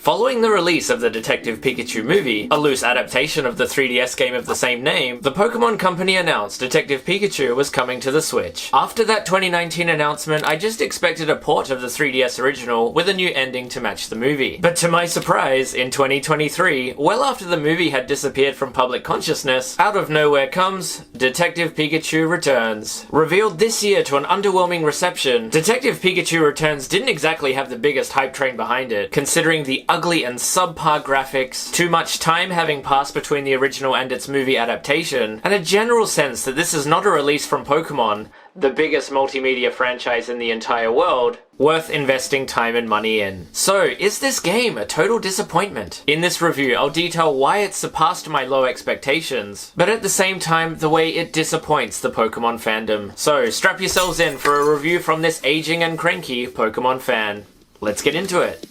Following the release of the Detective Pikachu movie, a loose adaptation of the 3DS game of the same name, the Pokemon Company announced Detective Pikachu was coming to the Switch. After that 2019 announcement, I just expected a port of the 3DS original with a new ending to match the movie. But to my surprise, in 2023, well after the movie had disappeared from public consciousness, out of nowhere comes Detective Pikachu Returns. Revealed this year to an underwhelming reception, Detective Pikachu Returns didn't exactly have the biggest hype train behind it, considering the ugly and subpar graphics, too much time having passed between the original and its movie adaptation, and a general sense that this is not a release from Pokemon, the biggest multimedia franchise in the entire world, worth investing time and money in. So, is this game a total disappointment? In this review, I'll detail why it surpassed my low expectations, but at the same time, the way it disappoints the Pokemon fandom. So, strap yourselves in for a review from this aging and cranky Pokemon fan. Let's get into it.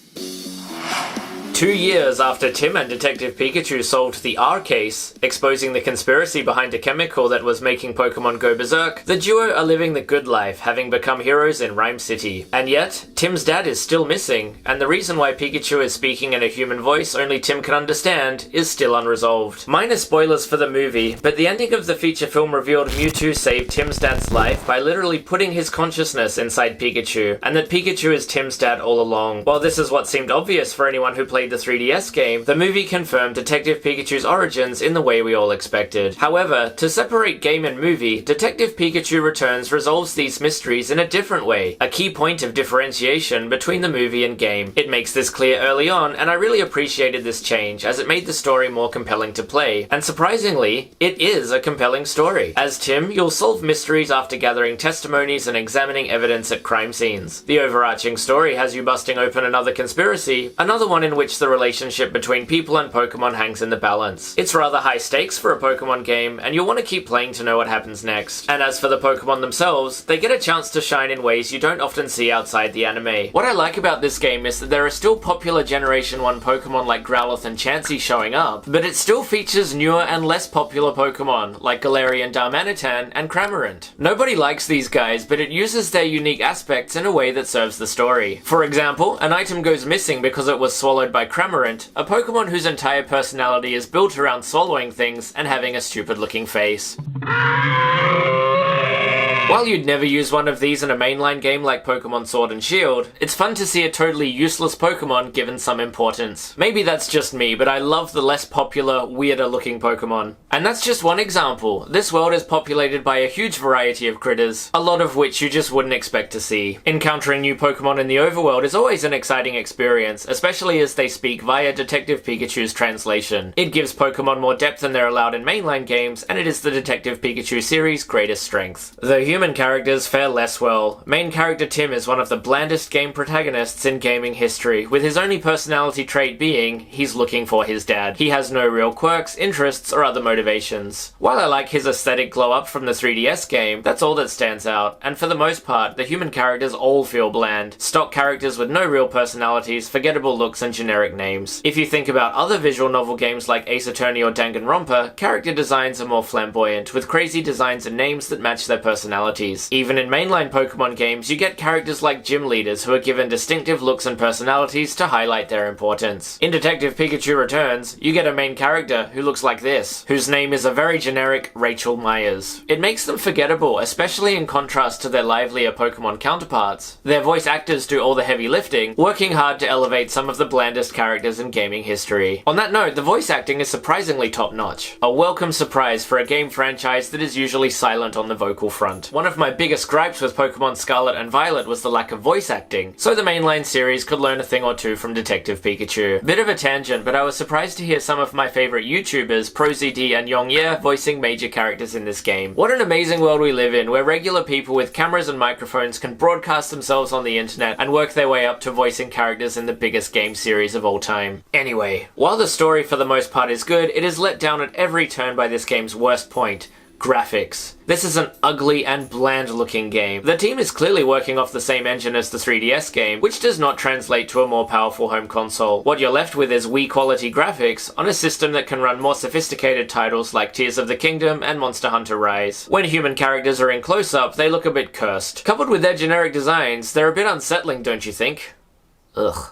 2 years after Tim and Detective Pikachu solved the R case, exposing the conspiracy behind a chemical that was making Pokemon go berserk, the duo are living the good life, having become heroes in Rhyme City. And yet, Tim's dad is still missing, and the reason why Pikachu is speaking in a human voice only Tim can understand is still unresolved. Minor spoilers for the movie, but the ending of the feature film revealed Mewtwo saved Tim's dad's life by literally putting his consciousness inside Pikachu, and that Pikachu is Tim's dad all along. While this is what seemed obvious for anyone who played the 3DS game, the movie confirmed Detective Pikachu's origins in the way we all expected. However, to separate game and movie, Detective Pikachu Returns resolves these mysteries in a different way, a key point of differentiation between the movie and game. It makes this clear early on, and I really appreciated this change, as it made the story more compelling to play. And surprisingly, it is a compelling story. As Tim, you'll solve mysteries after gathering testimonies and examining evidence at crime scenes. The overarching story has you busting open another conspiracy, another one in which the relationship between people and Pokemon hangs in the balance. It's rather high stakes for a Pokemon game, and you'll want to keep playing to know what happens next. And as for the Pokemon themselves, they get a chance to shine in ways you don't often see outside the anime. What I like about this game is that there are still popular Generation 1 Pokemon like Growlithe and Chansey showing up, but it still features newer and less popular Pokemon like Galarian Darmanitan and Cramorant. Nobody likes these guys, but it uses their unique aspects in a way that serves the story. For example, an item goes missing because it was swallowed by Cramorant, a Pokemon whose entire personality is built around swallowing things and having a stupid looking face. While you'd never use one of these in a mainline game like Pokemon Sword and Shield, it's fun to see a totally useless Pokemon given some importance. Maybe that's just me, but I love the less popular, weirder looking Pokemon. And that's just one example. This world is populated by a huge variety of critters, a lot of which you just wouldn't expect to see. Encountering new Pokemon in the overworld is always an exciting experience, especially as they speak via Detective Pikachu's translation. It gives Pokemon more depth than they're allowed in mainline games, and it is the Detective Pikachu series' greatest strength. The human characters fare less well. Main character Tim is one of the blandest game protagonists in gaming history, with his only personality trait being he's looking for his dad. He has no real quirks, interests, or other motivations. While I like his aesthetic glow up from the 3DS game, that's all that stands out, and for the most part, the human characters all feel bland. Stock characters with no real personalities, forgettable looks, and generic names. If you think about other visual novel games like Ace Attorney or Danganronpa, character designs are more flamboyant, with crazy designs and names that match their personalities. Even in mainline Pokemon games, you get characters like gym leaders who are given distinctive looks and personalities to highlight their importance. In Detective Pikachu Returns, you get a main character who looks like this, whose name is a very generic Rachel Myers. It makes them forgettable, especially in contrast to their livelier Pokemon counterparts. Their voice actors do all the heavy lifting, working hard to elevate some of the blandest characters in gaming history. On that note, the voice acting is surprisingly top-notch. A welcome surprise for a game franchise that is usually silent on the vocal front. One of my biggest gripes with Pokemon Scarlet and Violet was the lack of voice acting, so the mainline series could learn a thing or two from Detective Pikachu. Bit of a tangent, but I was surprised to hear some of my favorite YouTubers, ProZD and Yongye, voicing major characters in this game. What an amazing world we live in, where regular people with cameras and microphones can broadcast themselves on the internet and work their way up to voicing characters in the biggest game series of all time. Anyway, while the story for the most part is good, it is let down at every turn by this game's worst point: graphics. This is an ugly and bland looking game. The team is clearly working off the same engine as the 3DS game, which does not translate to a more powerful home console. What you're left with is Wii quality graphics on a system that can run more sophisticated titles like Tears of the Kingdom and Monster Hunter Rise. When human characters are in close-up, they look a bit cursed. Coupled with their generic designs, they're a bit unsettling, don't you think? Ugh.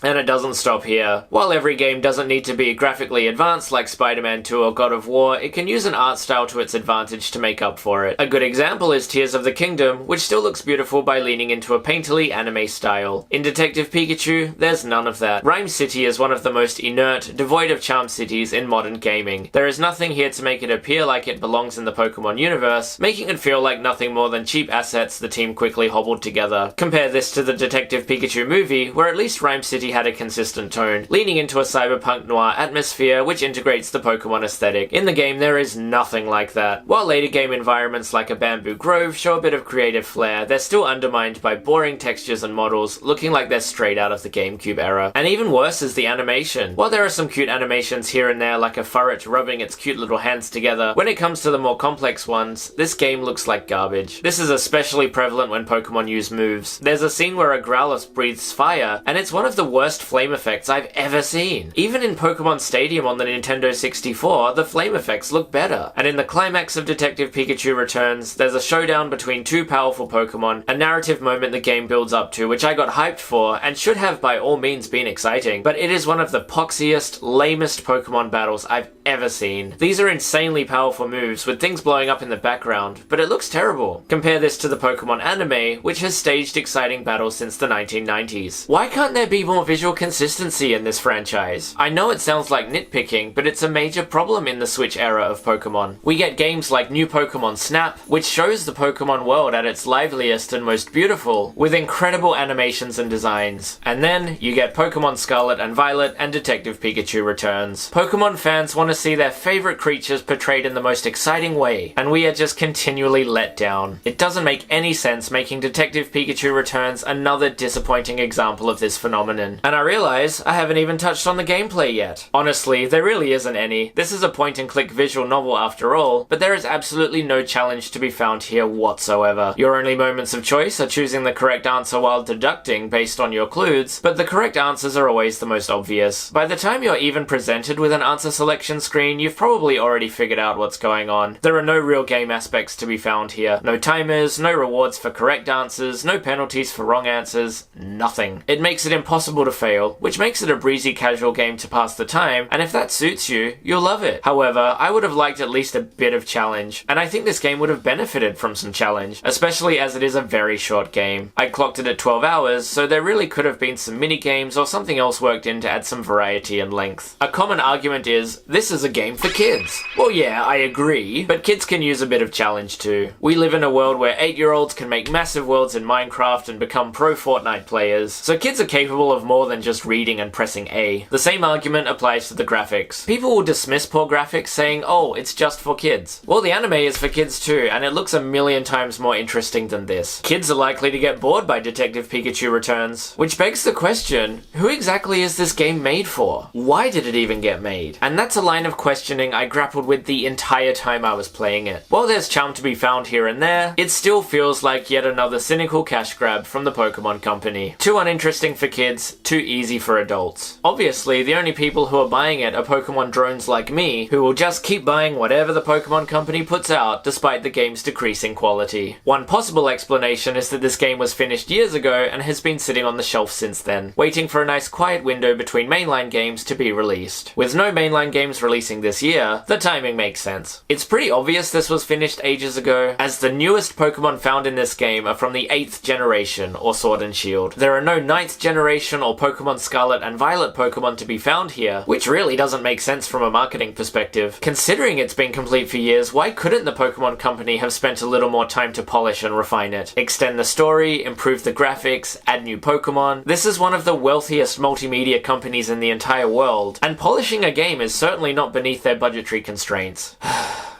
And it doesn't stop here. While every game doesn't need to be graphically advanced like Spider-Man 2 or God of War, it can use an art style to its advantage to make up for it. A good example is Tears of the Kingdom, which still looks beautiful by leaning into a painterly anime style. In Detective Pikachu, there's none of that. Rhyme City is one of the most inert, devoid of charm cities in modern gaming. There is nothing here to make it appear like it belongs in the Pokemon universe, making it feel like nothing more than cheap assets the team quickly hobbled together. Compare this to the Detective Pikachu movie, where at least Rhyme City had a consistent tone, leaning into a cyberpunk noir atmosphere which integrates the Pokemon aesthetic. In the game, there is nothing like that. While later game environments like a bamboo grove show a bit of creative flair, they're still undermined by boring textures and models, looking like they're straight out of the GameCube era. And even worse is the animation. While there are some cute animations here and there, like a furret rubbing its cute little hands together, when it comes to the more complex ones, this game looks like garbage. This is especially prevalent when Pokemon use moves. There's a scene where a Growlithe breathes fire, and it's one of the worst flame effects I've ever seen. Even in Pokemon Stadium on the Nintendo 64, the flame effects look better. And in the climax of Detective Pikachu Returns, there's a showdown between two powerful Pokemon, a narrative moment the game builds up to, which I got hyped for, and should have by all means been exciting, but it is one of the poxiest, lamest Pokemon battles I've ever seen. These are insanely powerful moves, with things blowing up in the background, but it looks terrible. Compare this to the Pokemon anime, which has staged exciting battles since the 1990s. Why can't there be more visual consistency in this franchise? I know it sounds like nitpicking, but it's a major problem in the Switch era of Pokemon. We get games like New Pokemon Snap, which shows the Pokemon world at its liveliest and most beautiful, with incredible animations and designs. And then, you get Pokemon Scarlet and Violet and Detective Pikachu Returns. Pokemon fans want to see their favorite creatures portrayed in the most exciting way, and we are just continually let down. It doesn't make any sense making Detective Pikachu Returns another disappointing example of this phenomenon. And I realize I haven't even touched on the gameplay yet. Honestly, there really isn't any. This is a point-and-click visual novel after all, but there is absolutely no challenge to be found here whatsoever. Your only moments of choice are choosing the correct answer while deducting based on your clues, but the correct answers are always the most obvious. By the time you're even presented with an answer selection screen, you've probably already figured out what's going on. There are no real game aspects to be found here. No timers, no rewards for correct answers, no penalties for wrong answers, nothing. It makes it impossible to fail, which makes it a breezy casual game to pass the time, and if that suits you, you'll love it. However, I would have liked at least a bit of challenge, and I think this game would have benefited from some challenge, especially as it is a very short game. I clocked it at 12 hours, so there really could have been some mini games or something else worked in to add some variety and length. A common argument is, this is a game for kids. Well yeah, I agree, but kids can use a bit of challenge too. We live in a world where 8-year-olds can make massive worlds in Minecraft and become pro Fortnite players, so kids are capable of more than just reading and pressing A. The same argument applies to the graphics. People will dismiss poor graphics saying, oh, it's just for kids. Well, the anime is for kids too, and it looks a million times more interesting than this. Kids are likely to get bored by Detective Pikachu Returns, which begs the question, who exactly is this game made for? Why did it even get made? And that's a line of questioning I grappled with the entire time I was playing it. While there's charm to be found here and there, it still feels like yet another cynical cash grab from the Pokemon Company. Too uninteresting for kids, too easy for adults. Obviously, the only people who are buying it are Pokemon drones like me, who will just keep buying whatever the Pokemon Company puts out despite the game's decreasing quality. One possible explanation is that this game was finished years ago and has been sitting on the shelf since then, waiting for a nice quiet window between mainline games to be released. With no mainline games releasing this year, the timing makes sense. It's pretty obvious this was finished ages ago, as the newest Pokemon found in this game are from the 8th generation, or Sword and Shield. There are no 9th generation or Pokemon Scarlet and Violet Pokemon to be found here, which really doesn't make sense from a marketing perspective. Considering it's been complete for years, why couldn't the Pokemon Company have spent a little more time to polish and refine it? Extend the story, improve the graphics, add new Pokemon. This is one of the wealthiest multimedia companies in the entire world, and polishing a game is certainly not beneath their budgetary constraints.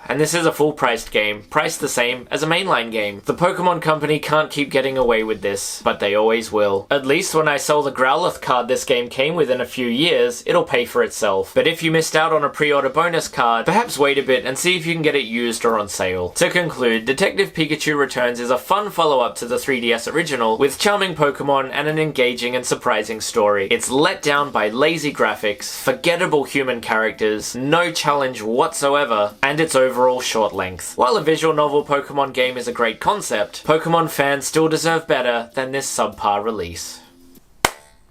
And this is a full-priced game, priced the same as a mainline game. The Pokemon Company can't keep getting away with this, but they always will. At least when I sell the Growlithe card this game came with in a few years, it'll pay for itself. But if you missed out on a pre-order bonus card, perhaps wait a bit and see if you can get it used or on sale. To conclude, Detective Pikachu Returns is a fun follow-up to the 3DS original, with charming Pokemon and an engaging and surprising story. It's let down by lazy graphics, forgettable human characters, no challenge whatsoever, and its overall short length. While a visual novel Pokemon game is a great concept, Pokemon fans still deserve better than this subpar release.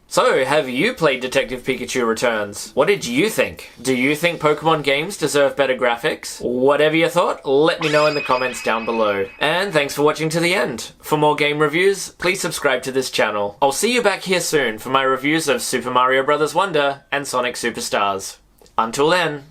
So, have you played Detective Pikachu Returns? What did you think? Do you think Pokemon games deserve better graphics? Whatever you thought, let me know in the comments down below. And thanks for watching to the end. For more game reviews, please subscribe to this channel. I'll see you back here soon for my reviews of Super Mario Bros. Wonder and Sonic Superstars. Until then.